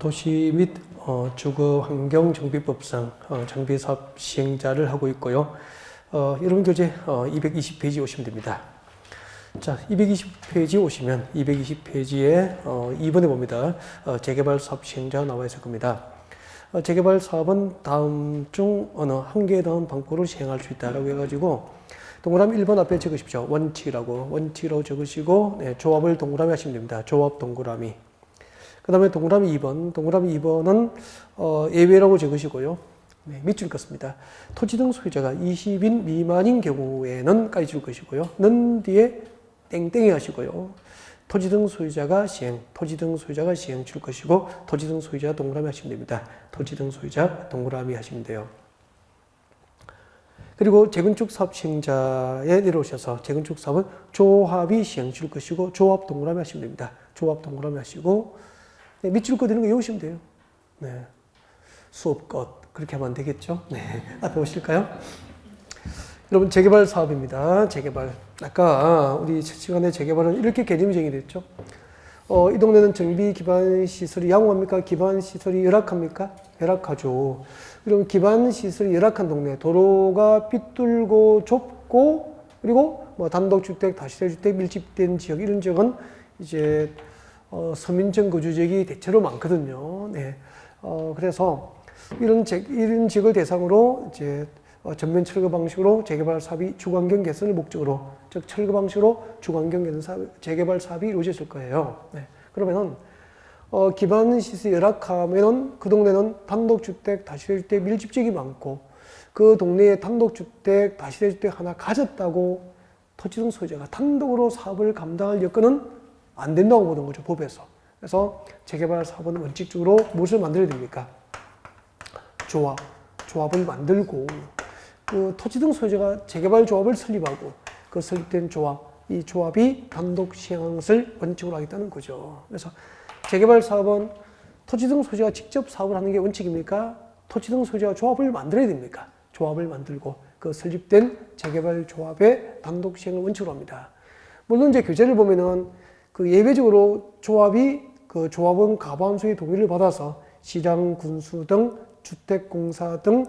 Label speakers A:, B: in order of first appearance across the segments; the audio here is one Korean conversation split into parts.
A: 도시 및 주거환경정비법상 정비사업 시행자를 하고 있고요. 여러분 교재 220페이지 오시면 됩니다. 자, 220페이지 오시면 220페이지에 2번에 봅니다. 재개발 사업 시행자 나와 있을 겁니다. 재개발 사업은 다음 중 어느 한 개에 대한 방법으로 시행할 수 있다라고 해가지고 동그라미 1번 앞에 적으십시오. 원칙이라고 적으시고 조합을 동그라미 하시면 됩니다. 조합 동그라미. 그 다음에 동그라미 2번은 예외라고 적으시고요. 밑줄 긋습니다. 토지 등 소유자가 20인 미만인 경우에는 까지 줄 것이고요. 는 뒤에 땡땡이 하시고요. 토지 등 소유자가 시행 줄 것이고, 토지 등 소유자 동그라미 하시면 됩니다. 토지 등 소유자 동그라미 하시면 돼요. 그리고 재건축 사업 시행자에 내려오셔서 재건축 사업은 조합이 시행 줄 것이고, 조합 동그라미 하시면 됩니다. 조합 동그라미 하시고, 밑줄 그리는 거 외우시면 돼요. 네. 수업 끝. 그렇게 하면 안 되겠죠? 네. 앞에 오실까요? 여러분, 재개발 사업입니다. 재개발. 아까 우리 시간에 재개발은 이렇게 개념이 정의됐죠? 이 동네는 정비 기반 시설이 양호합니까? 기반 시설이 열악합니까? 열악하죠. 그럼 기반 시설이 열악한 동네, 도로가 삐뚤고 좁고, 그리고 뭐 단독주택, 다시대주택 밀집된 지역, 이런 지역은 이제 서민층 거주지역이 대체로 많거든요. 네. 그래서 이런 지역을 대상으로 이제 전면 철거 방식으로 재개발 사업이 주거환경 개선을 목적으로, 즉 철거 방식으로 주거환경 개선 사업, 재개발 사업이 이루어졌을 거예요. 네. 그러면은 기반 시설이 열악하면은 그 동네는 단독주택, 다시대주택 밀집지역이 많고, 그 동네에 단독주택, 다시대주택 하나 가졌다고 토지 등 소유자가 단독으로 사업을 감당할 여건은 안 된다고 보는 거죠, 법에서. 그래서 재개발 사업은 원칙적으로 무엇을 만들어야 됩니까? 조합을 만들고, 그 토지 등 소유자가 재개발 조합을 설립하고, 그 설립된 조합, 이 조합이 단독 시행하는 것을 원칙으로 하겠다는 거죠. 그래서 재개발 사업은 토지 등 소유자가 직접 사업을 하는 게 원칙입니까? 토지 등 소유자가 조합을 만들어야 됩니까? 조합을 만들고, 그 설립된 재개발 조합의 단독 시행을 원칙으로 합니다. 물론 이제 교재를 보면은 그 예외적으로 그 조합은 가반수의 동의를 받아서 시장, 군수 등 주택공사 등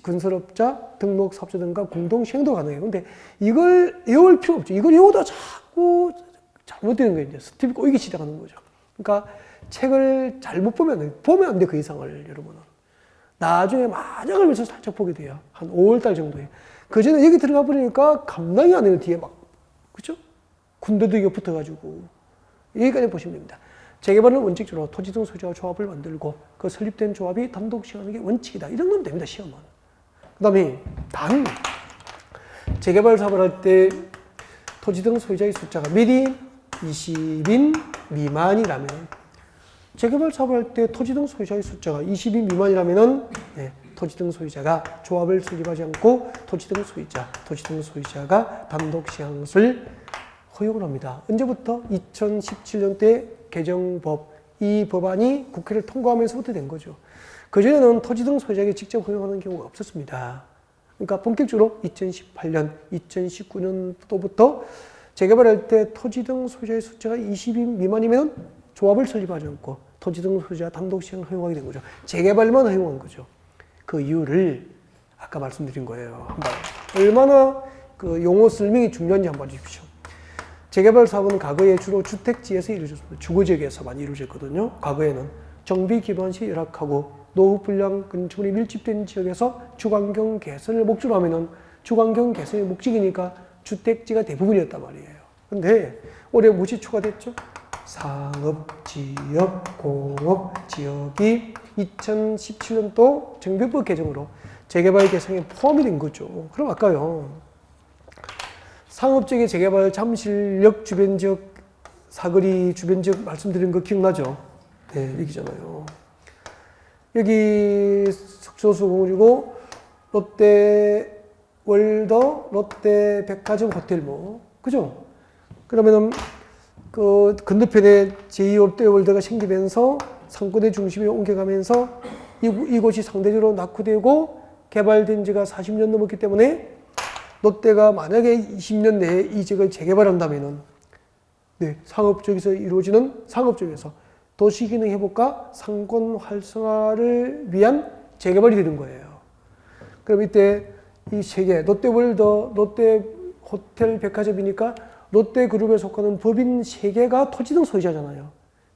A: 건설업자, 등록사업자 등과 공동 시행도 가능해요. 근데 이걸 외울 필요 없죠. 이걸 외우다 자꾸 잘못되는 거예요. 이제 스텝이 꼬이기 시작하는 거죠. 그러니까 책을 잘못 보면 안 돼, 그 이상을, 여러분은. 나중에 마작을 위해서 살짝 보게 돼요. 한 5월달 정도에. 그 전에 여기 들어가 버리니까 감당이 안 돼요, 뒤에 막. 그죠? 군더더기가 붙어가지고. 여기까지 보시면 됩니다. 재개발은 원칙적으로 토지 등 소유자가 조합을 만들고, 그 설립된 조합이 단독 시행하는 게 원칙이다. 이 정도면 됩니다, 시험은. 그 다음에 단, 재개발 사업을 할 때 토지 등 소유자의 숫자가 몇 인? 20인 미만이라면, 재개발 사업을 할 때 토지 등 소유자의 숫자가 20인 미만이라면은, 토지 등 소유자가 조합을 설립하지 않고 토지 등 소유자가 단독 시행하는 것을 허용을 합니다. 언제부터? 2017년대 개정법, 이 법안이 국회를 통과하면서부터 된 거죠. 그전에는 토지 등 소유자에게 직접 허용하는 경우가 없었습니다. 그러니까 본격적으로 2018년, 2019년도부터 재개발할 때 토지 등 소유자의 숫자가 20인 미만이면 조합을 설립하지 않고 토지 등 소유자 단독 시행을 허용하게 된 거죠. 재개발만 허용한 거죠. 그 이유를 아까 말씀드린 거예요. 한번 얼마나 그 용어 설명이 중요한지 한번 봐주십시오. 재개발 사업은 과거에 주로 주택지에서 이루어졌습니다. 주거지역에서 많이 이루어졌거든요. 과거에는 정비 기반시 열악하고 노후 불량 건축물이 밀집된 지역에서 주거환경 개선을 목적으로 하면은 주거환경 개선이 목적이니까 주택지가 대부분이었단 말이에요. 근데 올해 무엇이 추가됐죠? 상업지역, 공업지역이 2017년도 정비법 개정으로 재개발 개성에 포함이 된 거죠. 그럼 아까요, 상업지역의 재개발 잠실역 주변지역, 사거리 주변지역 말씀드린 거 기억나죠? 네, 여기잖아요. 여기 석조수공이고 롯데월더, 롯데백화점 호텔 뭐, 그죠? 그러면은 그 건너편에 제2롯데월더가 생기면서 상권의 중심이 옮겨가면서 이곳이 상대적으로 낙후되고 개발된 지가 40년 넘었기 때문에 롯데가 만약에 20년 내에 이 지역을 재개발한다면은, 상업 쪽에서 이루어지는 상업 쪽에서 도시기능 회복과 상권 활성화를 위한 재개발이 되는 거예요. 그럼 이때 이 세 개, 롯데월드, 롯데 호텔 백화점이니까 롯데그룹에 속하는 법인 세 개가 토지등 소유자잖아요.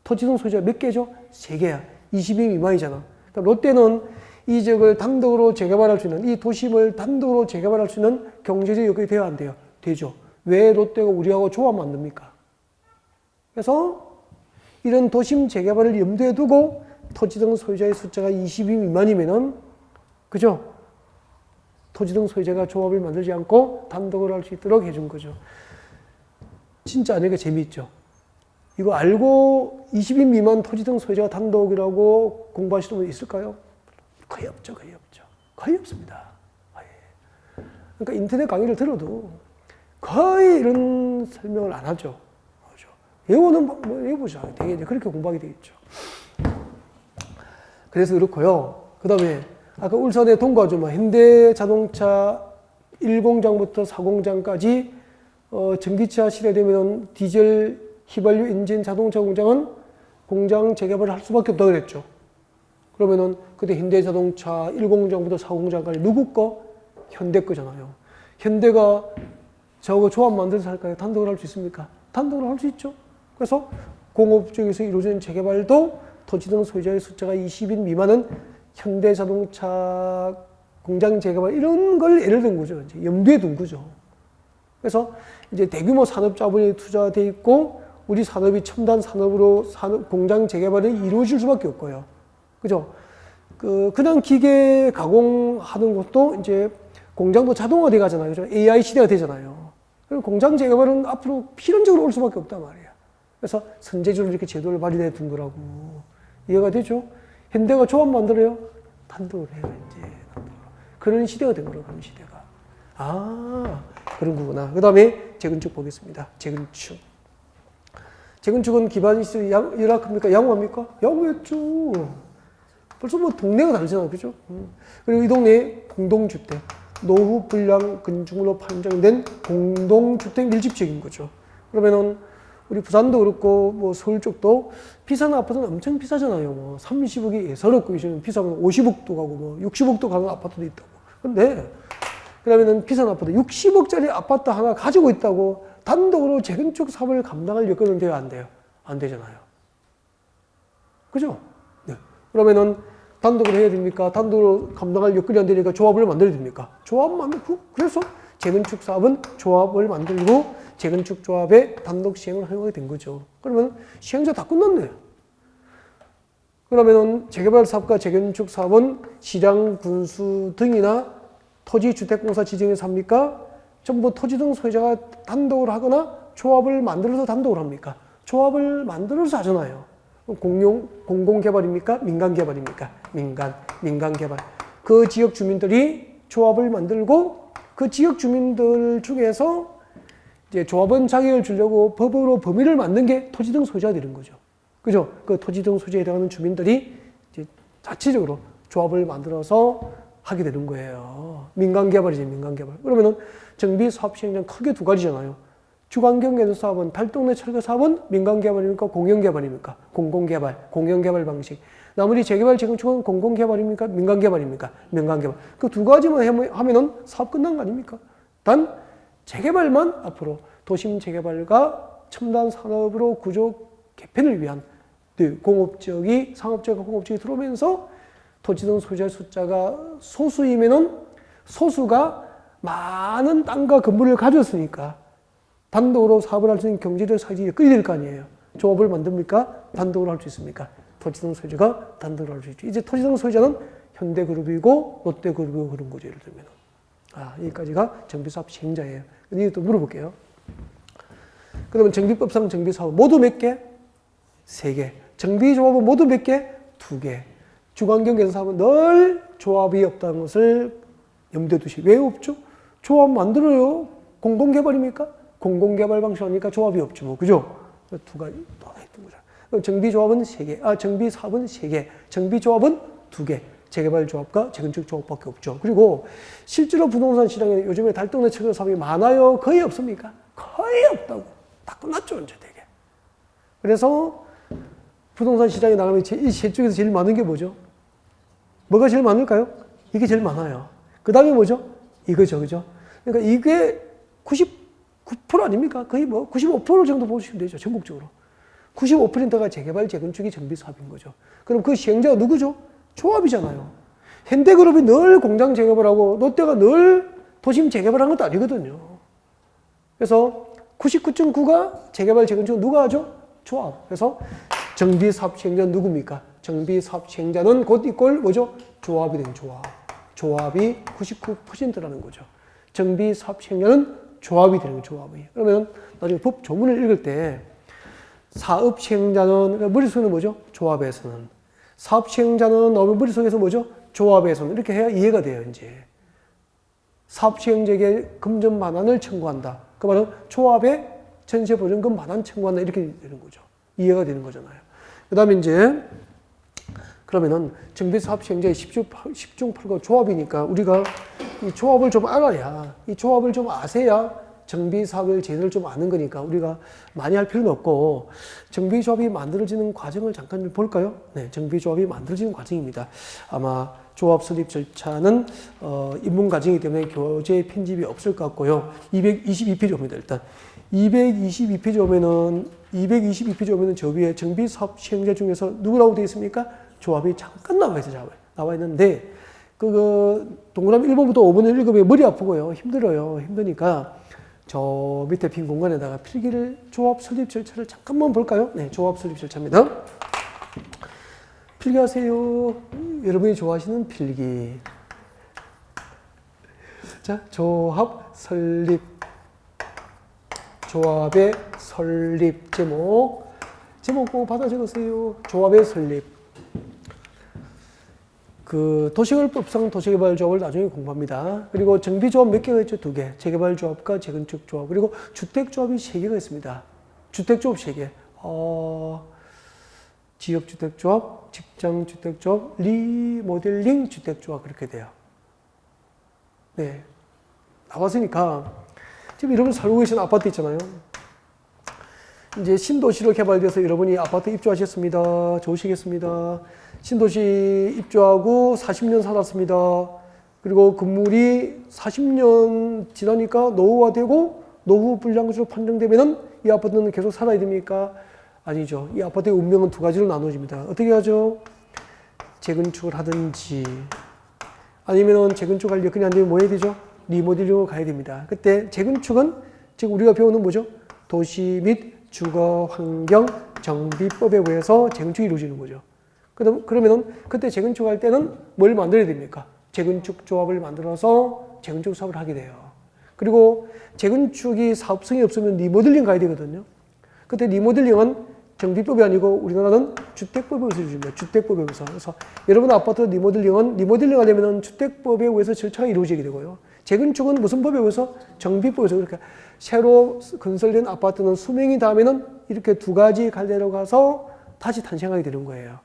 A: 토지등 소유자 몇 개죠? 세 개야. 20인 미만이잖아. 그러니까 롯데는 이 지역을 단독으로 재개발할 수 있는, 이 도심을 단독으로 재개발할 수 있는 경제적 여건이 돼야 안 돼요? 되죠. 왜 롯데가 우리하고 조합 만듭니까? 그래서 이런 도심 재개발을 염두에 두고 토지등 소유자의 숫자가 20인 미만이면은, 그죠? 토지등 소유자가 조합을 만들지 않고 단독으로 할 수 있도록 해준 거죠. 진짜 아니까 재미있죠. 이거 알고 20인 미만 토지등 소유자가 단독이라고 공부하시는 분 있을까요? 거의 없죠, 거의 없죠. 거의 없습니다. 그러니까 인터넷 강의를 들어도 거의 이런 설명을 안 하죠. 그렇죠? 외우는 뭐 외워보자. 되게 이제 그렇게 공부하게 되겠죠. 그래서 그렇고요. 그 다음에 아까 울산의 동과주, 현대자동차 1공장부터 4공장까지 전기차 시대되면 디젤 휘발유 엔진 자동차 공장은 공장 재개발을 할 수밖에 없다고 그랬죠. 그러면은 그때 현대자동차 1공장부터 4공장까지 누구 거? 현대 거잖아요. 현대가 저거 조합 만들어서 할까요? 단독으로 할 수 있습니까? 단독으로 할 수 있죠. 그래서 공업 쪽에서 이루어진 재개발도 토지등 소유자의 숫자가 20인 미만은 현대자동차 공장 재개발 이런 걸 예를 든 거죠. 이제 염두에 둔 거죠. 그래서 이제 대규모 산업 자본이 투자돼 있고 우리 산업이 첨단 산업으로 공장 재개발이 이루어질 수밖에 없고요. 그죠? 그냥 기계 가공하는 것도 이제 공장도 자동화돼 가잖아요. 그죠? AI 시대가 되잖아요. 그리고 공장 재개발은 앞으로 필연적으로 올 수밖에 없단 말이에요. 그래서 선제적으로 이렇게 제도를 마련해 둔 거라고. 이해가 되죠? 현대가 조합 만들어요? 단독으로 해요, 이제. 단독으로. 그런 시대가 된 거라고, 그런 시대가. 아, 그런 거구나. 그 다음에 재건축 보겠습니다. 재건축. 재건축은 기반이 열악합니까? 양호합니까? 양호했죠. 벌써 뭐 동네가 다르잖아요. 그죠? 그리고 이 동네에 공동주택, 노후 불량 건축물로 판정된 공동주택 밀집지역인 거죠. 그러면은 우리 부산도 그렇고 뭐 서울 쪽도 비싼 아파트는 엄청 비싸잖아요. 뭐 30억이 예사롭고 요즘 비싸면 50억도 가고 뭐 60억도 가는 아파트도 있다고. 근데 그러면은 비싼 아파트 60억짜리 아파트 하나 가지고 있다고 단독으로 재건축 사업을 감당할 여건은 돼요, 안 돼요? 안 되잖아요. 그죠? 네. 그러면은 단독으로 해야 됩니까? 단독으로 감당할 여건이 안 되니까 조합을 만들어야 됩니까? 조합 만들고, 그래서 재건축 사업은 조합을 만들고 재건축 조합의 단독 시행을 허용하게 된 거죠. 그러면 시행자 다 끝났네. 그러면은 재개발 사업과 재건축 사업은 시장 군수 등이나 토지주택공사 지정에서 합니까? 전부 토지 등 소유자가 단독으로 하거나 조합을 만들어서 단독으로 합니까? 조합을 만들어서 하잖아요. 공공개발입니까? 민간개발입니까? 민간개발. 그 지역 주민들이 조합을 만들고 그 지역 주민들 중에서 이제 조합원 자격을 주려고 법으로 범위를 만든 게 토지 등 소유자가 되는 거죠. 그죠? 그 토지 등 소유자에 해당하는 주민들이 이제 자체적으로 조합을 만들어서 하게 되는 거예요. 민간개발이지, 민간개발. 그러면은 정비 사업 시행령 크게 두 가지잖아요. 주관경 개선 사업은 달동네 철거 사업은 민간개발입니까? 공영개발입니까? 공영개발 방식. 나머지 재개발 재건축은 공공개발입니까? 민간개발입니까? 민간개발. 그 두 가지만 하면은 사업 끝난 거 아닙니까? 단 재개발만 앞으로 도심 재개발과 첨단 산업으로 구조 개편을 위한 공업지역이 상업지역과 공업지역이 들어오면서 토지 등 소유자의 숫자가 소수이면은 소수가 많은 땅과 건물을 가졌으니까 단독으로 사업을 할 수 있는 경제적 사실이 끌릴 거 아니에요. 조합을 만듭니까? 단독으로 할 수 있습니까? 토지 등 소유자가 단독으로 할 수 있죠. 이제 토지 등 소유자는 현대그룹이고 롯데그룹이고 그런 거죠. 예를 들면. 여기까지가 정비사업 시행자예요. 이것도 물어볼게요. 그러면 정비법상 정비사업 모두 몇 개? 3개. 정비조합은 모두 몇 개? 2개. 주관경 개선 사업은 늘 조합이 없다는 것을 염두에 두시고. 왜 없죠? 조합 만들어요. 공공개발입니까? 공공개발 방식 하니까 조합이 없죠. 뭐. 그죠? 두 가지 더 했던 거죠. 정비조합은 3개. 정비사업은 3개. 정비조합은 2개. 재개발 조합과 재건축 조합밖에 없죠. 그리고 실제로 부동산 시장에 요즘에 달동네 철거 사업이 많아요? 거의 없습니까? 거의 없다고. 다 끝났죠, 이제 되게. 그래서 부동산 시장에 나가면 이 세 쪽에서 제일 많은 게 뭐죠? 뭐가 제일 많을까요? 이게 제일 많아요. 그 다음에 뭐죠? 이거죠. 그죠? 그러니까 이게 99% 아닙니까? 거의 뭐 95% 정도 보시면 되죠. 전국적으로. 95%가 재개발, 재건축이 정비 사업인 거죠. 그럼 그 시행자가 누구죠? 조합이잖아요. 현대그룹이 늘 공장 재개발하고 롯데가 늘 도심 재개발한 것도 아니거든요. 그래서 99.9가 재개발, 재건축은 누가 하죠? 조합. 그래서 정비사업 시행자는 누굽니까? 정비사업 시행자는 곧 이꼴 뭐죠? 조합이 되는 조합. 조합이 99%라는 거죠. 정비사업 시행자는 조합이 되는 조합이. 그러면 나중에 법 조문을 읽을 때 사업 시행자는 그러니까 머릿속에는 뭐죠? 조합에서는. 사업 시행자는 나오면 머릿속에서 뭐죠? 조합에서는. 이렇게 해야 이해가 돼요, 이제. 사업 시행자에게 금전 만환을 청구한다. 그 말은 조합에 전세 보증금 만환 청구한다. 이렇게 되는 거죠. 이해가 되는 거잖아요. 그 다음에 이제 그러면은 정비사업 시행자의 10중 8구 조합이니까 우리가 이 조합을 좀 알아야, 이 조합을 좀 아세야 정비사업을 제대로 좀 아는 거니까 우리가 많이 할 필요는 없고, 정비조합이 만들어지는 과정을 잠깐 좀 볼까요? 네, 정비조합이 만들어지는 과정입니다. 아마 조합 설립 절차는 입문 과정이기 때문에 교재 편집이 없을 것 같고요. 222페이지 옵니다. 일단 222페이지 오면은 저 위에 정비사업 시행자 중에서 누구라고 되어 있습니까? 조합이 잠깐 나와 있어요. 나와 있는데 동그라미 1번부터 5번을 읽으면 머리 아프고요. 힘들어요. 힘드니까 저 밑에 빈 공간에다가 필기를 조합 설립 절차를 잠깐만 볼까요? 네, 조합 설립 절차입니다. 필기하세요. 여러분이 좋아하시는 필기. 자, 조합 설립. 조합의 설립 제목 꼭 받아 적으세요. 조합의 설립. 그 도시개발법상 도시개발조합을 나중에 공부합니다. 그리고 정비조합 몇 개가 있죠? 2개. 재개발조합과 재건축조합. 그리고 주택조합이 3개가 있습니다. 주택조합 3개. 지역주택조합, 직장주택조합, 리모델링 주택조합 그렇게 돼요. 네. 나왔으니까 지금 여러분 살고 계시는 아파트 있잖아요. 이제 신도시로 개발돼서 여러분이 아파트 입주하셨습니다. 좋으시겠습니다. 신도시 입주하고 40년 살았습니다. 그리고 건물이 40년 지나니까 노후화되고 노후 불량지로 판정되면은 이 아파트는 계속 살아야 됩니까? 아니죠. 이 아파트의 운명은 2가지로 나눠집니다. 어떻게 하죠? 재건축을 하든지 아니면은 재건축하려고 그냥 안 되면 뭐 해야 되죠? 리모델링으로 가야 됩니다. 그때 재건축은 지금 우리가 배우는 뭐죠? 도시 및 주거 환경 정비법에 의해서 재건축이 이루어지는 거죠. 그러면은 그때 재건축할 때는 뭘 만들어야 됩니까? 재건축 조합을 만들어서 재건축 사업을 하게 돼요. 그리고 재건축이 사업성이 없으면 리모델링 가야 되거든요. 그때 리모델링은 정비법이 아니고 우리나라는 주택법에 의해서 이루어집니다. 주택법에 의해서. 그래서 여러분 아파트 리모델링 하려면 주택법에 의해서 절차가 이루어지게 되고요. 재건축은 무슨 법에 의해서? 정비법에 의해서. 그러니까 새로 건설된 아파트는 수명이 닿으면은 이렇게 2가지 갈래로 가서 다시 탄생하게 되는 거예요.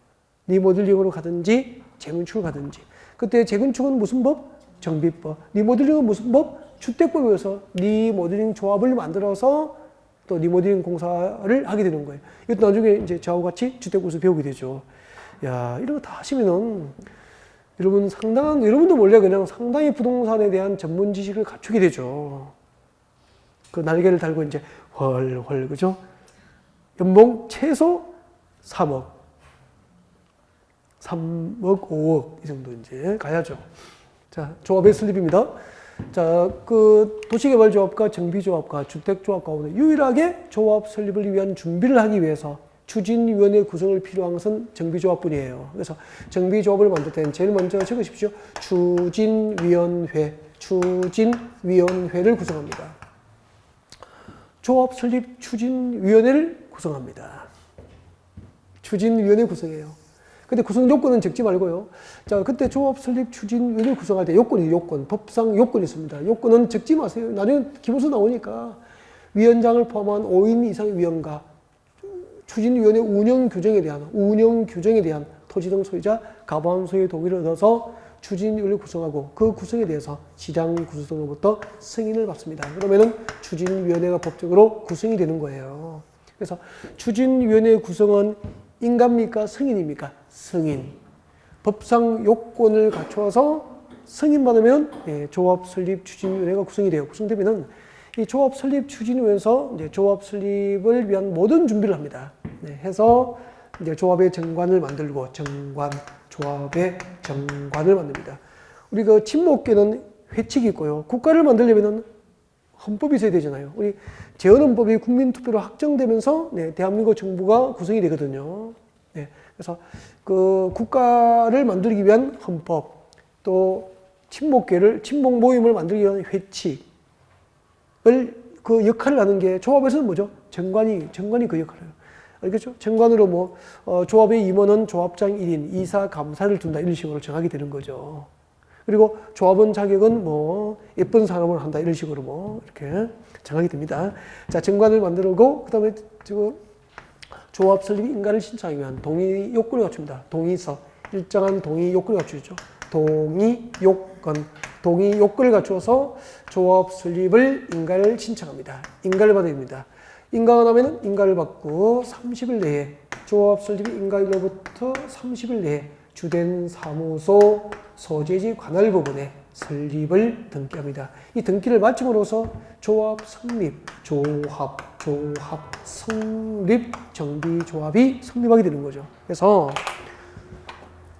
A: 리모델링으로 가든지 재건축을 가든지. 그때 재건축은 무슨 법? 정비법. 리모델링은 무슨 법? 주택법에 의해서 리모델링 조합을 만들어서 또 리모델링 공사를 하게 되는 거예요. 이것도 나중에 이제 저하고 같이 주택공사 배우게 되죠. 야, 이런 거 다 하시면은 여러분도 원래 그냥 상당히 부동산에 대한 전문 지식을 갖추게 되죠. 그 날개를 달고 이제 훨훨, 그죠? 연봉 최소 3억, 5억 이 정도 이제 가야죠. 자, 조합의 설립입니다. 자, 그 도시개발조합과 정비조합과 주택조합 가운데 유일하게 조합 설립을 위한 준비를 하기 위해서 추진위원회 구성을 필요한 것은 정비조합뿐이에요. 그래서 정비조합을 만들 때는 제일 먼저 적으십시오. 추진위원회를 구성합니다. 조합 설립 추진위원회를 구성합니다. 추진위원회 구성해요. 근데 구성 요건은 적지 말고요. 자, 그때 조합 설립 추진위원회 구성할 때 요건, 법상 요건이 있습니다. 요건은 적지 마세요. 나중에 기본서 나오니까 위원장을 포함한 5인 이상의 위원과 추진위원회 운영 규정에 대한 토지 등 소유자 가반수의 동의를 얻어서 추진위원회를 구성하고 그 구성에 대해서 시장 구성으로부터 승인을 받습니다. 그러면은 추진위원회가 법적으로 구성이 되는 거예요. 그래서 추진위원회 구성은 인가입니까? 승인입니까? 승인. 법상 요건을 갖추어서 승인받으면 예, 조합 설립 추진위원회가 구성이 돼요. 구성되면은 이 조합 설립 추진위원회에서 이제 조합 설립을 위한 모든 준비를 합니다. 네, 해서 이제 조합의 정관을 만들고 조합의 정관을 만듭니다. 우리 그 친목계는 회칙이 있고요. 국가를 만들려면은 헌법이 있어야 되잖아요. 우리 재헌헌법이 국민투표로 확정되면서 네, 대한민국 정부가 구성이 되거든요. 네, 그래서 그 국가를 만들기 위한 헌법, 또 친목 모임을 만들기 위한 회칙을 그 역할을 하는 게 조합에서는 뭐죠? 정관이 그 역할을 해요. 알겠죠? 정관으로 뭐 조합의 임원은 조합장 1인, 이사, 감사를 둔다 이런 식으로 정하게 되는 거죠. 그리고 조합원 자격은 뭐 예쁜 사람을 한다 이런 식으로 뭐 이렇게 정하게 됩니다. 자, 정관을 만들고 그다음에 조합 설립 인가를 신청하기 위한 동의 요건을 갖춥니다. 동의서, 일정한 동의 요건을 갖추죠. 동의 요건을 갖추어서 조합 설립을 인가를 신청합니다. 인가를 받아야 됩니다. 인가가 나면은 인가를 받고 30일 내에 조합 설립 인가일로부터 30일 내에 주된 사무소 소재지 관할 부분에 설립을 등기합니다. 이 등기를 마침으로써 조합 성립, 성립, 정비조합이 성립하게 되는 거죠. 그래서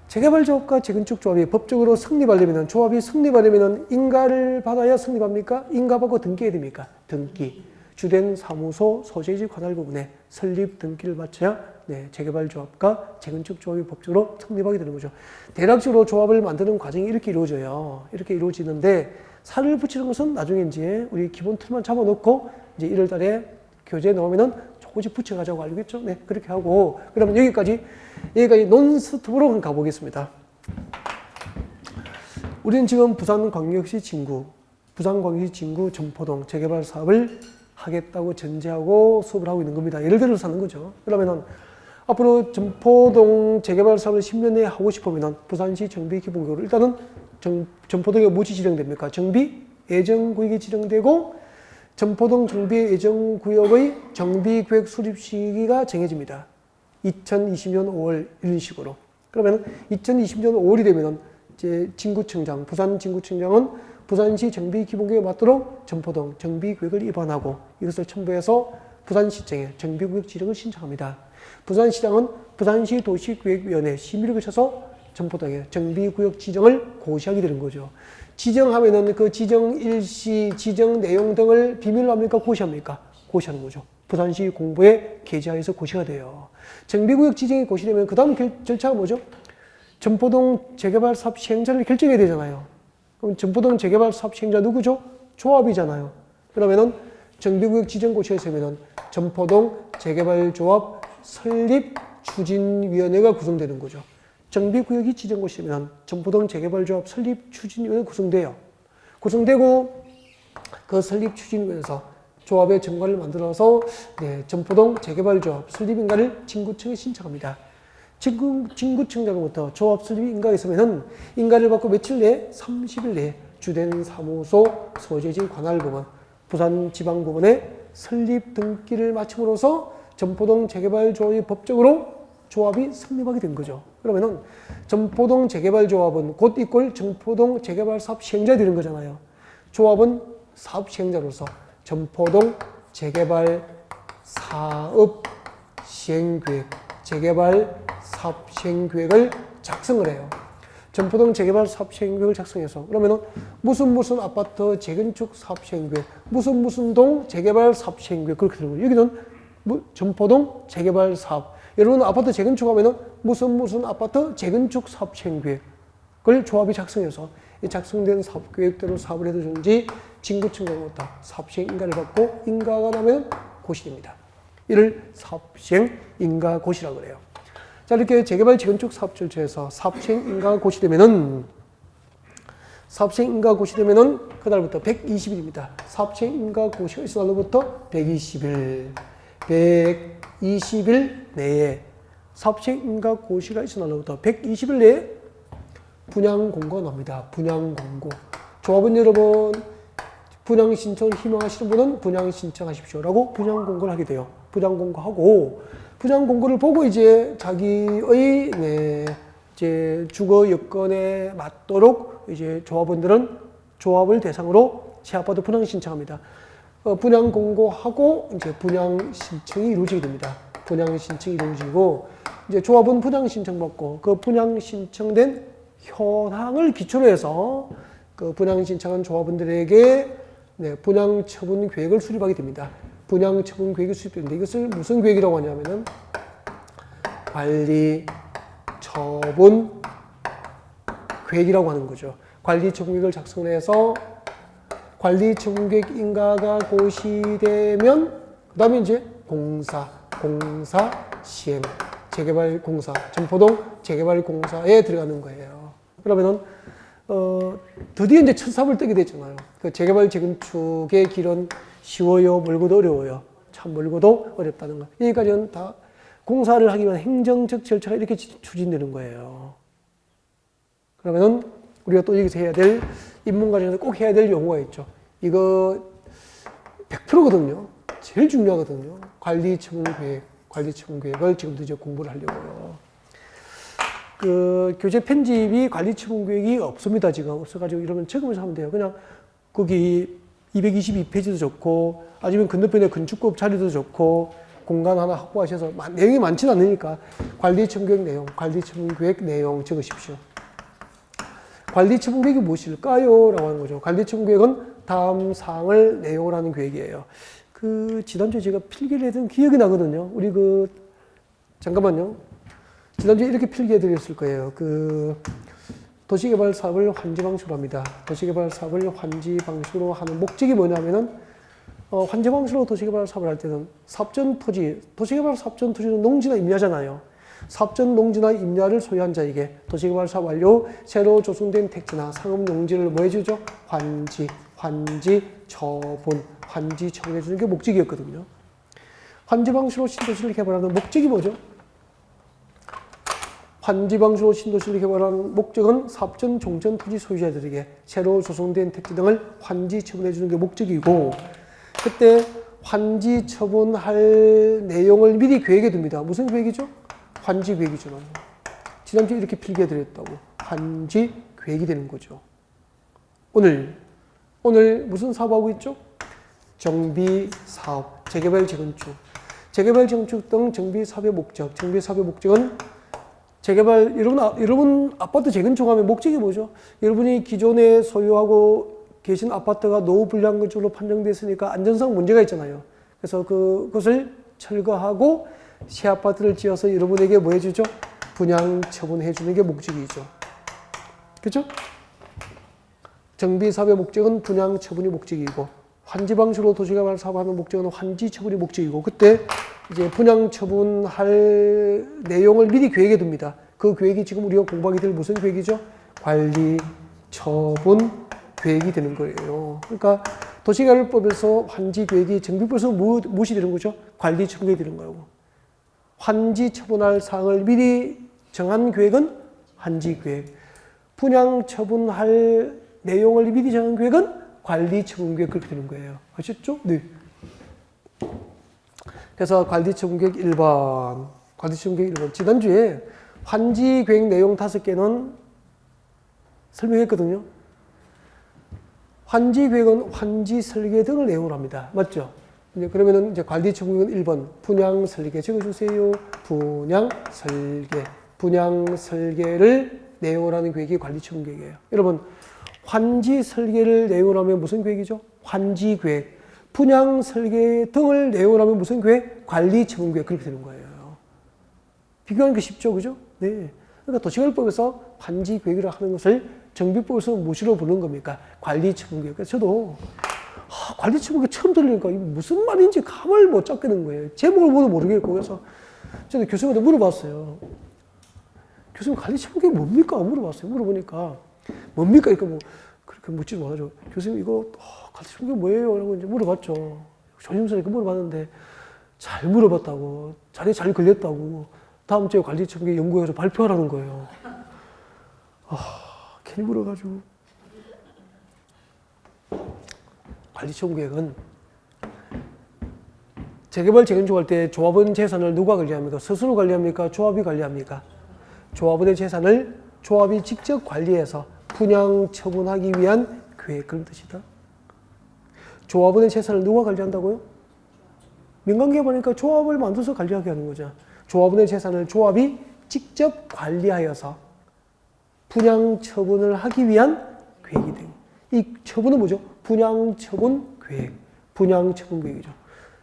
A: 재개발조합과 재건축조합이 법적으로 성립하려면, 조합이 성립하려면 인가를 받아야 성립합니까? 인가받고 등기해야 됩니까? 등기. 주된 사무소 소재지 관할 부분에 설립 등기를 마쳐야 네, 재개발조합과 재건축조합이 법적으로 성립하게 되는 거죠. 대략적으로 조합을 만드는 과정이 이렇게 이루어져요. 이렇게 이루어지는데 살을 붙이는 것은 나중에 이제 우리 기본 틀만 잡아놓고 이제 1월 달에 교재에 나오면은 조금씩 붙여가자고 알겠죠? 네, 그렇게 하고 그러면 여기까지 논스톱으로 한번 가보겠습니다. 우리는 지금 부산광역시 진구 점포동 재개발 사업을 하겠다고 전제하고 수업을 하고 있는 겁니다. 예를 들어서 하는 거죠. 그러면은 앞으로 점포동 재개발 사업을 10년 내에 하고 싶으면은 부산시 정비기본구역으로 일단은 점포동에 무엇이 지정됩니까? 정비 예정구역이 지정되고 점포동 정비 예정구역의 정비계획 수립 시기가 정해집니다. 2020년 5월 이런 식으로. 그러면 2020년 5월이 되면은 이제 진구청장, 부산 진구청장은 부산시 정비기본구역에 맞도록 점포동 정비계획을 입안하고 이것을 첨부해서 부산시청에 정비구역 지정을 신청합니다. 부산시장은 부산시 도시계획위원회 심의를 거쳐서 점포동에 정비구역 지정을 고시하게 되는 거죠. 지정하면은 그 지정 일시, 지정 내용 등을 비밀로 합니까? 고시합니까? 고시하는 거죠. 부산시 공보에 게재하여서 고시가 돼요. 정비구역 지정이 고시되면 그 다음 절차가 뭐죠? 점포동 재개발 사업 시행자를 결정해야 되잖아요. 그럼 점포동 재개발 사업 시행자 누구죠? 조합이잖아요. 그러면은 정비구역 지정 고시에서면은 점포동 재개발 조합 설립 추진위원회가 구성되는 거죠. 정비구역이 지정 고시면 점포동 재개발조합 설립 추진위원회가 구성돼요. 구성되고 그 설립 추진위원회에서 조합의 정관을 만들어서 네, 점포동 재개발조합 설립인가를 진구청에 신청합니다. 진구청장부터 조합 설립 인가가 있으면은 인가를 받고 며칠 내에 30일 내에 주된 사무소 소재지 관할 부문 부산지방부문에 설립 등기를 마침으로써 점포동 재개발조합이 법적으로 조합이 성립하게 된 거죠. 그러면은 점포동 재개발조합은 곧 이꼴 점포동 재개발 사업 시행자 되는 거잖아요. 조합은 사업 시행자로서 점포동 재개발 사업 시행계획, 재개발 사업 시행계획을 작성을 해요. 점포동 재개발 사업 시행계획을 작성해서 그러면은 무슨 아파트 재건축 사업 시행계획, 무슨 동 재개발 사업 시행계획 그렇게 되는 거예요. 여기는 점포동 재개발 사업. 여러분 아파트 재건축하면은 무슨 아파트 재건축 사업 시행계획을 조합이 작성해서 이 작성된 사업 계획대로 사업을 해도 좋은지 진구청장부터 사업 시행 인가를 받고 인가가 나면 고시됩니다. 이를 사업 시행 인가 고시라고 그래요. 자, 이렇게 재개발 재건축 사업 절차에서 사업 시행 인가가 고시되면은 그날부터 120일입니다. 사업 시행 인가 고시가 있은 날로부터 120일 내에 사업 시행 인가 고시가 있은 날로부터 120일 내에 분양 공고가 납니다. 분양 공고. 조합원 여러분, 분양 신청을 희망하시는 분은 분양 신청하십시오라고 분양 공고를 하게 돼요. 분양 공고하고 분양 공고를 보고 이제 자기의 이제 주거 여건에 맞도록 이제 조합원들은 조합을 대상으로 새 아파트 분양 신청합니다. 분양 공고하고 이제 분양 신청이 이루어지게 됩니다. 분양 신청이 이루어지고 이제 조합은 분양 신청 받고 그 분양 신청된 현황을 기초로 해서 그 분양 신청한 조합원들에게 분양 처분 계획을 수립하게 됩니다. 분양 처분 계획이 수립되는데 이것을 무슨 계획이라고 하냐면은 관리 처분 계획이라고 하는 거죠. 관리 처분 계획을 작성을 해서 관리 처분 계획 인가가 고시되면 그 다음에 이제 공사 시행, 재개발 공사, 점포동 재개발 공사에 들어가는 거예요. 그러면은 드디어 이제 첫 삽을 뜨게 됐잖아요. 그 재개발 재건축의 길은 쉬워요, 멀고도 어려워요. 참 멀고도 어렵다는 거. 여기까지는 다 공사를 하기 위한 행정적 절차가 이렇게 추진되는 거예요. 그러면은 우리가 또 여기서 해야 될 입문 과정에서 꼭 해야 될 용어가 있죠. 이거 100%거든요. 제일 중요하거든요. 관리 처분 계획을 지금도 이제 공부를 하려고요. 그 교재 편집이 관리 처분 계획이 없습니다. 지금 없어가지고 이러면 적으면서 하면 돼요. 그냥 거기 222페이지도 좋고 아니면 건너편에 건축법 자료도 좋고 공간 하나 확보하셔서 내용이 많지는 않으니까 관리 처분 계획 내용, 관리 처분 계획 내용 적으십시오. 관리 처분 계획이 무엇일까요? 라고 하는 거죠. 관리 처분 계획은 다음 사항을 내용을 하는 계획이에요. 그 지난주에 제가 필기를 했던 기억이 나거든요. 우리 잠깐만요. 지난주에 이렇게 필기해 드렸을 거예요. 도시개발 사업을 환지 방식으로 합니다. 도시개발 사업을 환지 방식으로 하는 목적이 뭐냐면은, 환지 방식으로 도시개발 사업을 할 때는 사업전 토지, 도시개발 사업전 토지는 농지나 임야잖아요. 사업전 농지나 임야를 소유한 자에게 도시개발 사업 완료, 새로 조성된 택지나 상업 용지를 뭐 해주죠? 처분해 주는 게 목적이었거든요. 환지 방식으로 신도시를 개발하는 목적이 뭐죠? 환지 방식으로 신도시를 개발하는 목적은 사업전 종전 토지 소유자들에게 새로 조성된 택지 등을 환지 처분해 주는 게 목적이고, 그때 환지 처분할 내용을 미리 계획해 둡니다. 무슨 계획이죠? 환지 계획이죠. 지난주에 이렇게 필기해 드렸다고. 환지 계획이 되는 거죠. 오늘 무슨 사업하고 있죠? 정비 사업, 재개발 재건축. 재개발 재건축 등 정비 사업의 목적. 정비 사업의 목적은 재개발, 여러분 아파트 재건축하면 목적이 뭐죠? 여러분이 기존에 소유하고 계신 아파트가 노후 불량 건축으로 판정됐으니까 안전상 문제가 있잖아요. 그래서 그것을 철거하고 새 아파트를 지어서 여러분에게 뭐 해주죠? 분양 처분해 주는 게 목적이죠. 그렇죠? 정비 사업의 목적은 분양 처분이 목적이고, 환지 방식으로 도시개발 사업하는 목적은 환지 처분이 목적이고, 그때 이제 분양 처분할 내용을 미리 계획해 둡니다. 그 계획이 지금 우리가 공부하게 될 무슨 계획이죠? 관리 처분 계획이 되는 거예요. 그러니까 도시개발법에서 환지 계획이 정비법에서 무엇이 되는 거죠? 관리 처분 계획이 되는 거고, 환지 처분할 사항을 미리 정한 계획은 환지 계획, 분양 처분할 내용을 미리 정한 계획은 관리 처분 계획, 그렇게 되는 거예요. 아셨죠? 네. 그래서 관리 처분 계획 1번, 관리 처분 계획 1번. 지난주에 환지 계획 내용 5개는 설명했거든요. 환지 계획은 환지 설계 등을 내용으로 합니다. 맞죠? 이제 그러면은 이제 관리 처분 계획은 1번, 분양 설계 적어주세요. 분양 설계를 내용으로 하는 계획이 관리 처분 계획이에요. 여러분, 환지 설계를 내용으로 하면 무슨 계획이죠? 환지 계획. 분양 설계 등을 내용으로 하면 무슨 계획? 관리 처분 계획. 그렇게 되는 거예요. 비교하는 게 쉽죠, 그죠? 네. 그러니까 도시개발법에서 환지 계획을 하는 것을 정비법에서 무엇으로 부르는 겁니까? 관리 처분 계획. 그래서 저도 관리 처분 계획 처음 들으니까 이게 무슨 말인지 감을 못 잡겠는 거예요. 제목을 보도 모르겠고. 그래서 저도 교수님한테 물어봤어요. 교수님, 관리 처분 계획 뭡니까? 물어봤어요. 물어보니까 뭡니까? 그러니까 뭐 그렇게 묻지 말아줘. 교수님, 이거 관리 처분 계획 뭐예요? 라고 이제 물어봤죠. 조심스럽게 물어봤는데 잘 물어봤다고, 자리에 잘 걸렸다고, 다음 주에 관리 처분 계획 연구해서 발표하라는 거예요. 괜히 물어가지고. 관리 처분 계획은 재개발 재건축할 때 조합원 재산을 누가 관리합니까? 스스로 관리합니까? 조합이 관리합니까? 조합원의 재산을 조합이 직접 관리해서 분양 처분하기 위한 계획, 그런 뜻이다. 조합원의 재산을 누가 관리한다고요? 민간기업하니까 조합을 만들어서 관리하게 하는 거죠. 조합원의 재산을 조합이 직접 관리하여서 분양 처분을 하기 위한 계획이 됩니다. 이 처분은 뭐죠? 분양 처분 계획. 분양 처분 계획이죠.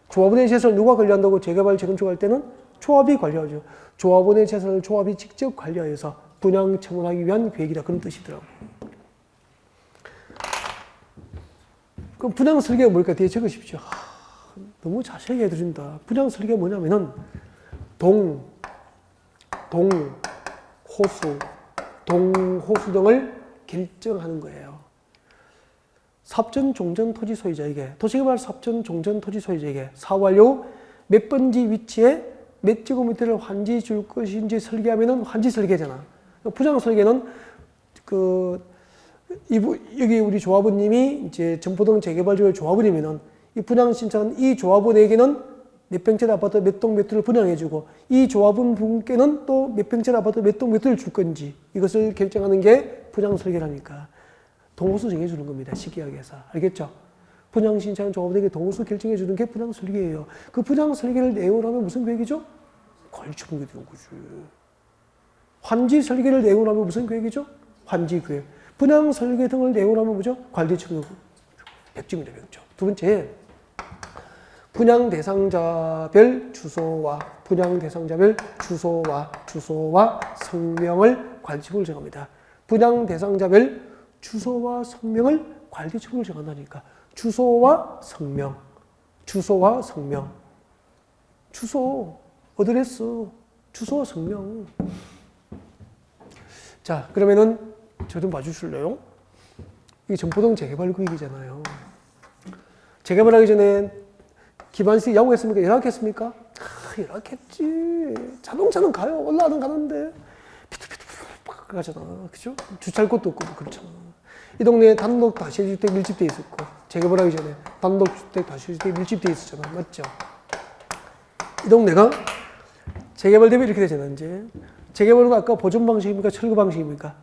A: 조합원의 재산을 누가 관리한다고? 재개발, 재건축할 때는 조합이 관리하죠. 조합원의 재산을 조합이 직접 관리하여서 분양 처분하기 위한 계획이다. 그런 뜻이더라고요. 그럼 분양 설계가 뭘까? 뒤에 적으십시오. 너무 자세하게 해드린다. 분양 설계가 뭐냐면은 호수 등을 결정하는 거예요. 삽전, 종전 토지 소유자에게, 도시개발 삽전, 종전 토지 소유자에게 사후완료 몇 번지 위치에 몇 제곱미터를 환지 줄 것인지 설계하면은 환지 설계잖아. 분양 설계는 여기 우리 조합원님이 이제 전포동 재개발지구의 조합원이면은 이 분양 신청은 이 조합원에게는 몇 평짜리 아파트 몇 동 몇 호를 분양해주고 이 조합원 분께는 또 몇 평짜리 아파트 몇 동 몇 호를 줄 건지 이것을 결정하는 게 분양 설계라니까. 동호수 정해주는 겁니다. 시기하게 해서. 알겠죠? 분양 신청한 조합원에게 동호수 결정해주는 게 분양 설계예요. 그 분양 설계를 내용으로 하면 무슨 계획이죠? 관리처분이 되는 거죠. 환지 설계를 내용으로 하면 무슨 계획이죠? 환지 계획. 분양 설계 등을 내용으로 하면 뭐죠? 관리처분. 100점입니다. 100점. 두 번째, 분양 대상자별 주소와 성명을 관리처분을 정합니다. 분양 대상자별 주소와 성명을 관리처분을 정한다니까. 주소, 어드레스, 주소와 성명. 자, 그러면은 저 좀 봐주실래요? 이게 전포동 재개발구역이잖아요. 재개발하기 전에 기반시 야구했습니까? 열악했습니까? 열악했지. 자동차는 가요. 올라가는 가는데 피투피투 가잖아. 그죠? 주차할 곳도 없고 그렇잖아. 이 동네에 단독 다세주택 밀집돼 있었고 재개발하기 전에 단독주택 다세주택 밀집돼 있었잖아. 맞죠? 이 동네가 재개발되면 이렇게 되잖아. 이제 재개발은 아까 보존 방식입니까? 철거 방식입니까?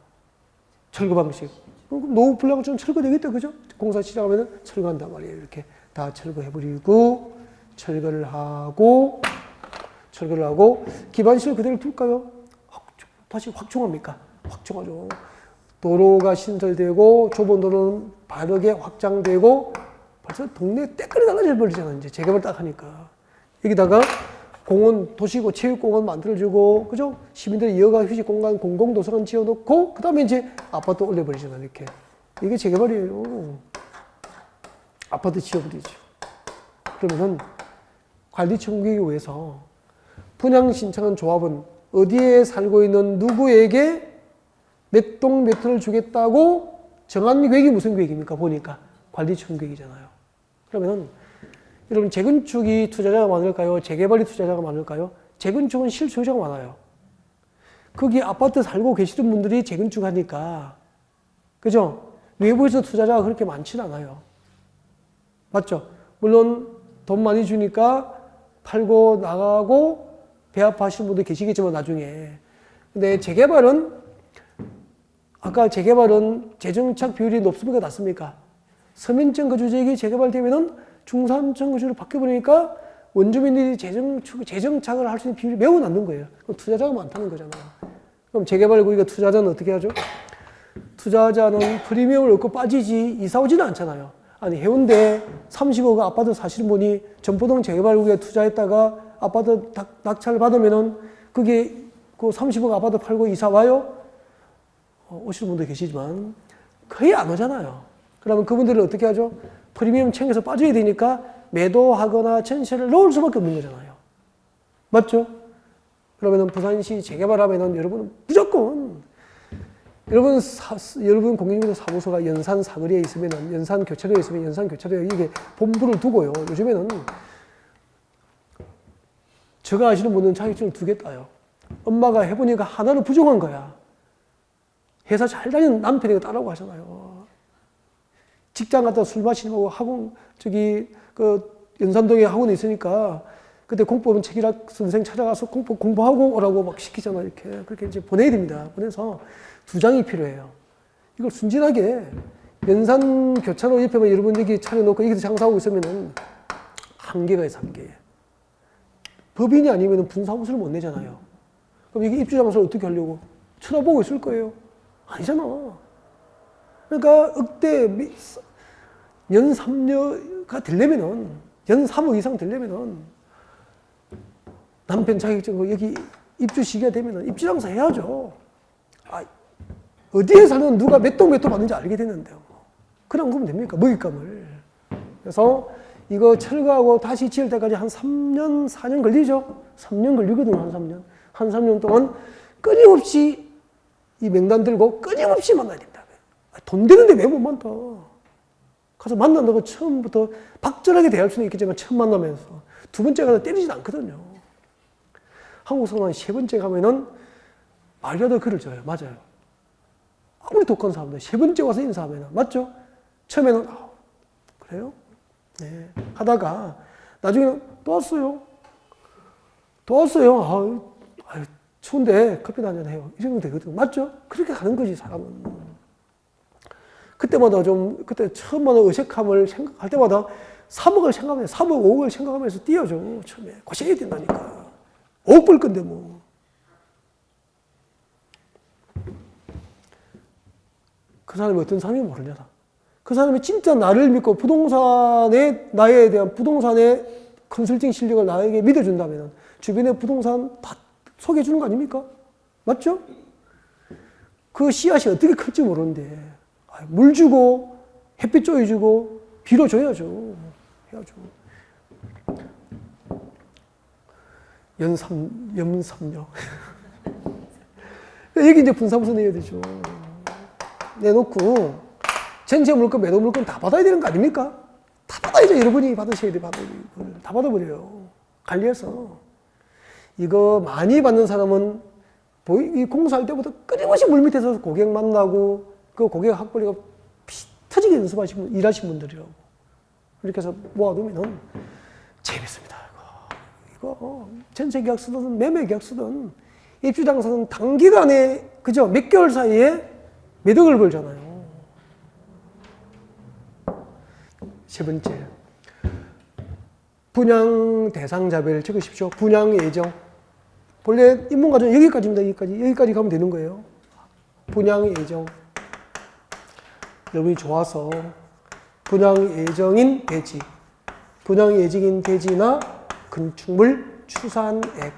A: 철거 방식. 노후 불량처럼 철거되겠다. 그죠? 공사 시작하면 철거한단 말이에요. 이렇게 다 철거해버리고 철거를 하고 기반시를 그대로 둘까요? 다시 확충합니까? 확충하죠. 도로가 신설되고 좁은 도로는 바르게 확장되고 벌써 동네 때깔이 달라져 버리잖아. 이제 재개발 딱 하니까. 여기다가 공원, 도시고 체육공원 만들어주고, 그죠? 시민들이 여가 휴식공간, 공공도서관 지어놓고, 그 다음에 이제 아파트 올려버리잖아, 이렇게. 이게 재개발이에요. 아파트 지어버리죠. 그러면은 관리청구에 의해서 분양 신청한 조합은 어디에 살고 있는 누구에게 몇 동 몇 호를 주겠다고 정한 계획이 무슨 계획입니까? 보니까 관리청구계획이잖아요. 그러면은 여러분 재건축이 투자자가 많을까요? 재개발이 투자자가 많을까요? 재건축은 실소유자가 많아요. 거기 아파트 살고 계시는 분들이 재건축하니까, 그죠? 외부에서 투자자가 그렇게 많지는 않아요. 맞죠? 물론 돈 많이 주니까 팔고 나가고 배합하시는 분들 계시겠지만 나중에. 근데 재개발은 아까 재개발은 재정착 비율이 높습니까? 낮습니까? 서민층 거주지역이 재개발되면은 중산층 거주로 바뀌어버리니까 원주민들이 재정착을 할 수 있는 비율이 매우 낮는 거예요. 그럼 투자자가 많다는 거잖아요. 그럼 재개발구역에 투자자는 어떻게 하죠? 투자자는 프리미엄을 얻고 빠지지 이사 오지는 않잖아요. 아니 해운대 30억 아파트 사시는 분이 전포동 재개발구역에 투자했다가 아파트 낙찰 받으면은 그게 그 30억 아파트 팔고 이사 와요? 오시는 분도 계시지만 거의 안 오잖아요. 그러면 그분들은 어떻게 하죠? 프리미엄 챙겨서 빠져야 되니까 매도하거나 전세를 넣을 수밖에 없는 거잖아요. 맞죠? 그러면 부산시 재개발하면은 여러분은 무조건 여러분 공인중개사 사무소가 연산 사거리에 있으면은 연산 교차로에 있으면 연산 교차로에 이게 본부를 두고요. 요즘에는 제가 아시는 분은 자격증을 2개 따요. 엄마가 해보니까 하나는 부족한 거야. 회사 잘 다니는 남편이 따라고 하잖아요. 직장 갔다 술 마시고 학원, 연산동에 학원이 있으니까 그때 공법은 책이락 선생 찾아가서 공법 공부하고 오라고 막 시키잖아. 이렇게. 그렇게 이제 보내야 됩니다. 보내서 2장이 필요해요. 이걸 순진하게 연산 교차로 옆에만 여러분 여기 차려놓고 여기서 장사하고 있으면은 한계가 있어, 한계. 법인이 아니면 분사무소를 못 내잖아요. 그럼 이게 입주장사를 어떻게 하려고? 쳐다보고 있을 거예요. 아니잖아. 그러니까 억대 연 3녀가 되려면은, 연 3억 이상 되려면은 남편 자격증 여기 입주 시기가 되면은 입주장사 해야죠. 아, 어디에 사는 누가 몇 동 받는지 알게 되는데요. 그냥 그러면 됩니까? 먹잇감을. 그래서 이거 철거하고 다시 지을 때까지 한 3년, 4년 걸리죠? 3년 걸리거든요, 한 3년. 한 3년 동안 끊임없이 이 명단 들고 끊임없이 만나야 된다. 돈 되는데 왜 못 만나? 가서 만난다고 처음부터 박절하게 대할 수는 있겠지만 처음 만나면서 두 번째 가서 때리진 않거든요. 한국 사람은 세 번째 가면은 말이라도 글을 줘요. 맞아요. 아무리 독한 사람들 세 번째 와서 인사하면 맞죠? 처음에는 그래요? 네. 하다가 나중에는 또 왔어요. 또 왔어요. 추운데 커피 한잔 해요. 이 정도 되거든. 맞죠? 그렇게 가는 거지, 사람은. 그때마다 그때 처음 만난 어색함을 생각할 때마다 3억을 생각하면서, 3억, 5억을 생각하면서 뛰어죠. 처음에. 고생해야 된다니까. 5억 벌 건데 뭐. 그 사람이 어떤 사람인지 모르잖아. 그 사람이 진짜 나를 믿고 나에 대한 부동산의 컨설팅 실력을 나에게 믿어준다면 주변에 부동산 다 소개해 주는 거 아닙니까? 맞죠? 그 씨앗이 어떻게 클지 모르는데 물 주고 햇빛 쪼여주고 비료 줘야죠. 해야죠. 염삼녀. 여기 이제 분사무소 내야 되죠. 내놓고 전체 물건, 매도 물건 다 받아야 되는 거 아닙니까? 다 받아야죠. 여러분이 받으셔야 돼요. 다 받아버려요. 관리해서. 이거 많이 받는 사람은 이 공사할 때부터 끊임없이 물밑에서 고객 만나고 그 고객 학벌이가 피 터지게 연습하시고 일하신 분들이라고. 이렇게 해서 모아두면 재밌습니다. 이거 전세 계약 쓰든 매매 계약 쓰든 입주장사는 단기간에 그죠? 몇 개월 사이에 몇 억을 벌잖아요. 세 번째, 분양 대상자별 적으십시오. 분양 예정. 본래 인문과정 여기까지입니다. 여기까지 가면 되는 거예요. 분양 예정. 여러분이 좋아서 분양 예정인 대지, 분양 예정인 대지나 건축물 추산액,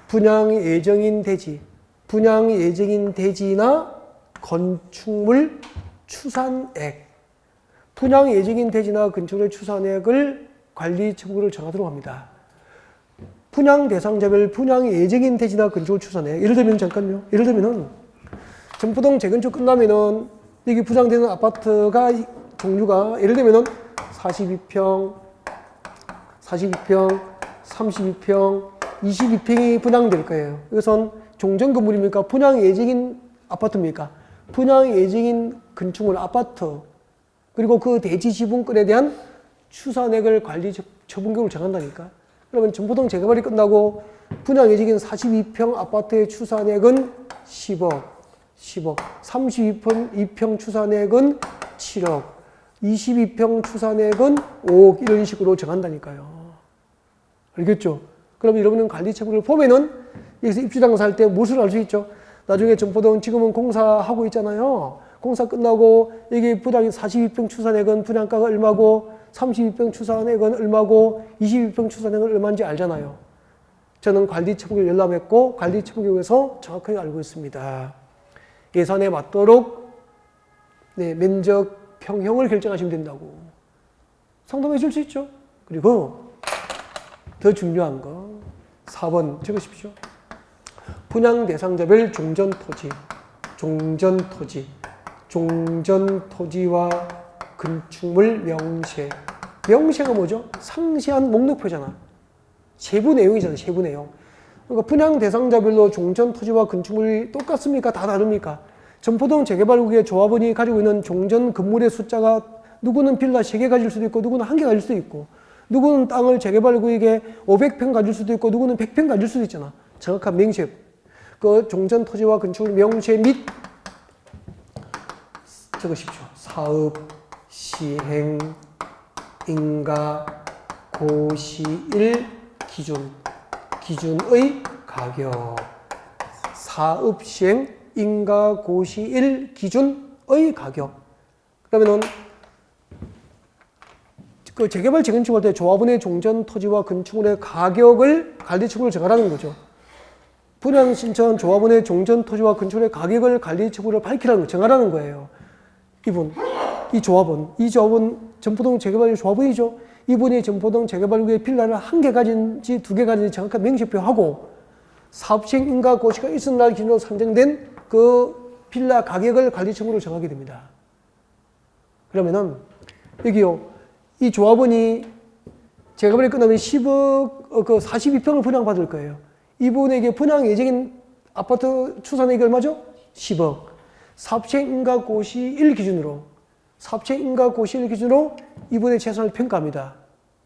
A: 분양 예정인 대지, 분양 예정인 대지나 건축물 추산액, 분양 예정인 대지나 건축물 추산액을 관리 처분을 정하도록 합니다. 분양 대상자별 분양 예정인 대지나 건축물 추산액. 예를 들면 잠깐요. 예를 들면은 전포동 재건축 끝나면은 여기 분양되는 아파트가 종류가 예를 들면은 42평, 32평, 22평이 분양될 거예요. 이것은 종전 건물입니까? 분양 예정인 아파트입니까? 분양 예정인 건축물 아파트. 그리고 그 대지 지분권에 대한 추산액을 관리 처분격을 정한다니까. 그러면 전포동 재개발이 끝나고 분양 예정인 42평 아파트의 추산액은 10억, 32평 추산액은 7억, 22평 추산액은 5억 이런 식으로 정한다니까요. 알겠죠? 그럼 여러분은 관리 처분을 보면은 여기서 입주장사할 때 무엇을 알 수 있죠? 나중에 전포동 지금은 공사하고 있잖아요. 공사 끝나고 여기 분양 42평 추산액은 분양가가 얼마고 32평 추산액은 얼마고 22평 추산액은 얼마인지 알잖아요. 저는 관리처분을 열람했고 관리처분격에서 정확하게 알고 있습니다. 예산에 맞도록 면적 평형을 결정하시면 된다고 상담해 줄 수 있죠. 그리고 더 중요한 거 4번 적으십시오. 분양 대상자별 종전토지와 건축물 명세. 명세가 뭐죠? 상세한 목록표잖아. 세부 내용이잖아, 세부 내용. 그러니까 분양 대상자별로 종전토지와 건축물이 똑같습니까? 다 다릅니까? 전포동 재개발국의 조합원이 가지고 있는 종전 건물의 숫자가 누구는 빌라 3개 가질 수도 있고 누구는 1개 가질 수도 있고 누구는 땅을 재개발 구역에 500평 가질 수도 있고 누구는 100평 가질 수도 있잖아. 정확한 명시에 그 종전 토지와 건축물 명시에 및 적으십시오. 사업 시행 인가 고시일 기준의 가격. 사업 시행 인가 고시일 기준의 가격. 그러면은 그 재개발 재건축할 때 조합원의 종전 토지와 건축물의 가격을 관리처분으로 정하라는 거죠. 분양 신청 조합원의 종전 토지와 건축물의 가격을 관리처분으로 밝히라는 거, 정하라는 거예요. 이 조합원 전포동 재개발 조합원이죠. 이분이 전포동 재개발구의 빌라를 한 개 가진지 두 개 가진지 정확한 명시표하고 사업시행 인가 고시가 있은 날 기준으로 산정된 그 빌라 가격을 관리처분으로 정하게 됩니다. 그러면은 여기요, 이 조합원이 재개발이 끝나면 10억, 42평을 분양받을 거예요. 이분에게 분양 예정인 아파트 추산액이 얼마죠? 10억. 사업시행 인가 고시일 기준으로 이분의 재산을 평가합니다.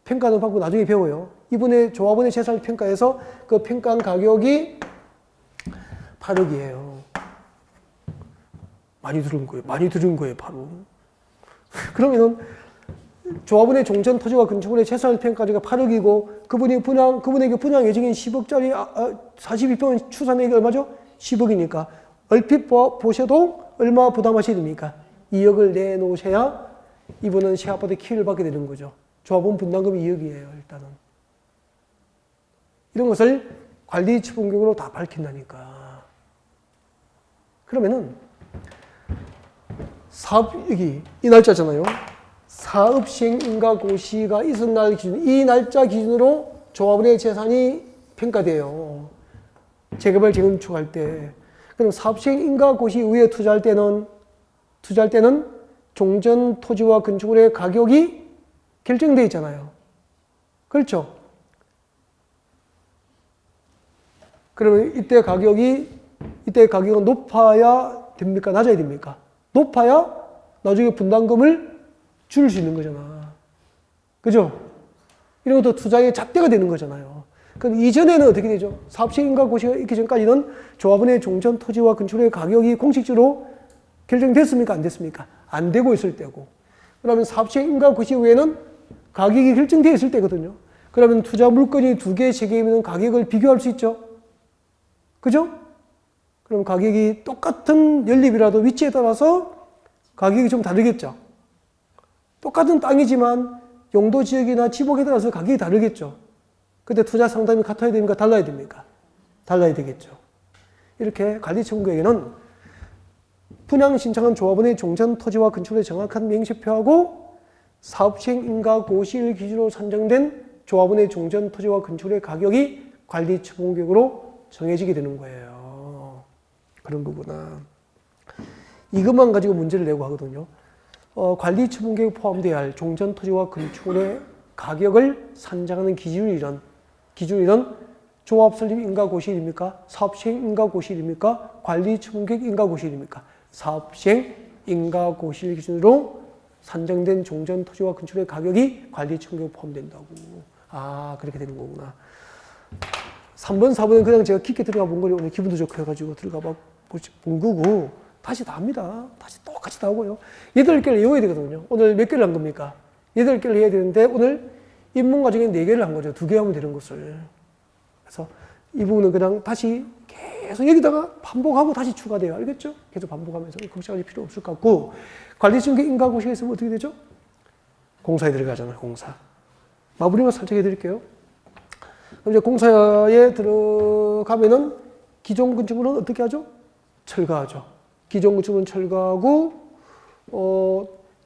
A: 평가는 받고 나중에 배워요. 이분의 조합원의 재산을 평가해서 그 평가한 가격이 8억이에요. 많이 들은 거예요, 바로. 그러면은 조합원의 종전 토지와 건축물의 재산을 평가가 8억이고 그분에게 분양 예정인 10억짜리 42평 추산액이 얼마죠? 10억이니까 얼핏 보셔도 얼마 부담하셔야 됩니까? 2억을 내놓으셔야 이분은 시아파트 키를 받게 되는 거죠. 조합원 분담금이 2억이에요, 일단은. 이런 것을 관리처분격으로 다 밝힌다니까. 그러면은 여기 이 날짜잖아요. 사업 시행 인가 고시가 있은 날 기준, 이 날짜 기준으로 조합원의 재산이 평가돼요. 재개발 재건축할 때. 그럼 사업 시행 인가 고시 이후에 투자할 때는 종전 토지와 건축물의 가격이 결정되어 있잖아요. 그렇죠? 그러면 이때 가격은 높아야 됩니까? 낮아야 됩니까? 높아야 나중에 분담금을 줄 수 있는 거잖아. 그죠? 이런 것도 투자의 잣대가 되는 거잖아요. 그럼 이전에는 어떻게 되죠? 사업시행인가 고시가 있기 전까지는 조합원의 종전 토지와 건축물의 가격이 공식적으로 결정됐습니까? 안 됐습니까? 안 되고 있을 때고. 그러면 사업시행인가 고시 후에는 가격이 결정되어 있을 때거든요. 그러면 투자 물건이 2개, 3개이면 가격을 비교할 수 있죠. 그죠? 그럼 가격이 똑같은 연립이라도 위치에 따라서 가격이 좀 다르겠죠. 똑같은 땅이지만 용도 지역이나 지목에 따라서 가격이 다르겠죠. 그때 투자 상담이 같아야 됩니까? 달라야 됩니까? 달라야 되겠죠. 이렇게 관리처분계획에는 분양 신청한 조합원의 종전 토지와 건축물의 정확한 명시표하고 사업시행 인가 고시일 기준으로 산정된 조합원의 종전 토지와 건축물의 가격이 관리처분계획으로 정해지게 되는 거예요. 그런 거구나. 이것만 가지고 문제를 내고 하거든요. 관리처분계획에 포함되어야 할 종전 토지와 건축물의 가격을 산정하는 기준일은 조합 설립 인가 고시일입니까? 사업 시행 인가 고시일입니까? 관리처분계획 인가 고시일입니까? 사업 시행 인가 고시일 기준으로 산정된 종전 토지와 건축물의 가격이 관리처분계획에 포함된다고. 아, 그렇게 되는 거구나. 3번, 4번은 그냥 제가 깊게 들어가 본 거를 오늘 기분도 좋고 해가지고 들어가 본 거고, 다시 다 합니다. 다시 똑같이 다 하고요. 8개를 외워야 되거든요. 오늘 몇 개를 한 겁니까? 8개를 해야 되는데, 오늘 입문 과정에 4개를 한 거죠. 2개 하면 되는 것을. 그래서 이 부분은 그냥 다시 계속 여기다가 반복하고 다시 추가돼요. 알겠죠? 계속 반복하면서 걱정할 필요 없을 것 같고, 관리처분계획 인가 고시가 있으면 어떻게 되죠? 공사에 들어가잖아요. 공사. 마무리만 살짝 해드릴게요. 그럼 이제 공사에 들어가면은 기존 건축물은 어떻게 하죠? 철거하죠. 기존 건축물은 철거하고,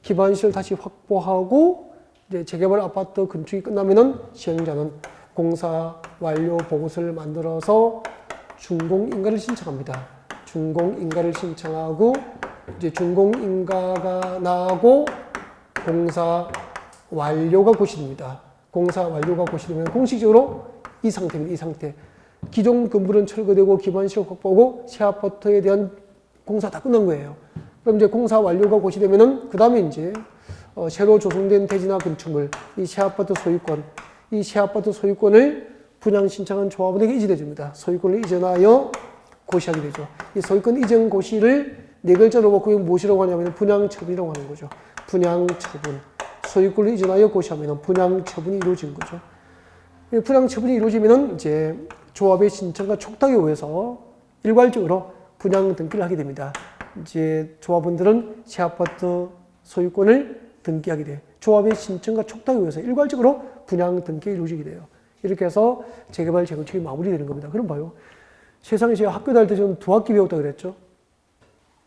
A: 기반시설 다시 확보하고, 이제 재개발 아파트 건축이 끝나면은 시행자는 공사 완료 보고서를 만들어서 준공인가를 신청합니다. 준공인가를 신청하고, 이제 준공인가가 나고, 공사 완료가 고시됩니다. 공사 완료가 고시되면 공식적으로 이 상태입니다. 이 상태. 기존 건물은 철거되고 기반시설 확보하고 새 아파트에 대한 공사 다 끝난 거예요. 그럼 이제 공사 완료가 고시되면은 그 다음에 이제 새로 조성된 대지나 건축물, 이 새 아파트 소유권, 이 새 아파트 소유권을 분양 신청한 조합원에게 이전해 줍니다. 소유권을 이전하여 고시하게 되죠. 이 소유권 이전 고시를 네 글자로 바꾸고 이거 무엇이라고 하냐면 분양처분이라고 하는 거죠. 분양처분. 소유권을 이전하여 고시하면 분양처분이 이루어진 거죠. 분양처분이 이루어지면 이제 조합의 신청과 촉탁에 의해서 일괄적으로 분양 등기를 하게 됩니다. 이제 조합원들은 새 아파트 소유권을 등기하게 돼요. 조합의 신청과 촉탁에 의해서 일괄적으로 분양 등기가 이루어지게 돼요. 이렇게 해서 재개발 재건축이 마무리되는 겁니다. 그럼 봐요. 세상에 제가 학교 다닐 때 저는 2학기 배웠다 그랬죠.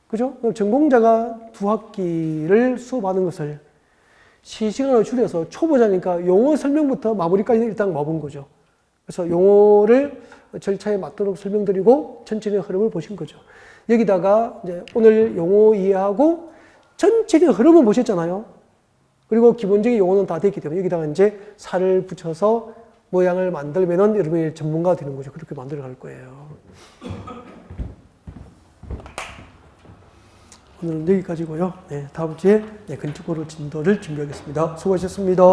A: 그죠? 전공자가 2학기를 수업하는 것을 3시간을 줄여서 초보자니까 용어 설명부터 마무리까지 일단 와본 거죠. 그래서 용어를 절차에 맞도록 설명드리고 전체의 흐름을 보신 거죠. 여기다가 이제 오늘 용어 이해하고 전체의 흐름을 보셨잖아요. 그리고 기본적인 용어는 다 됐기 때문에 여기다가 이제 살을 붙여서 모양을 만들면은 여러분이 전문가가 되는 거죠. 그렇게 만들어 갈 거예요. 오늘은 여기까지고요. 네, 다음 주에 건축고로 진도를 준비하겠습니다. 수고하셨습니다.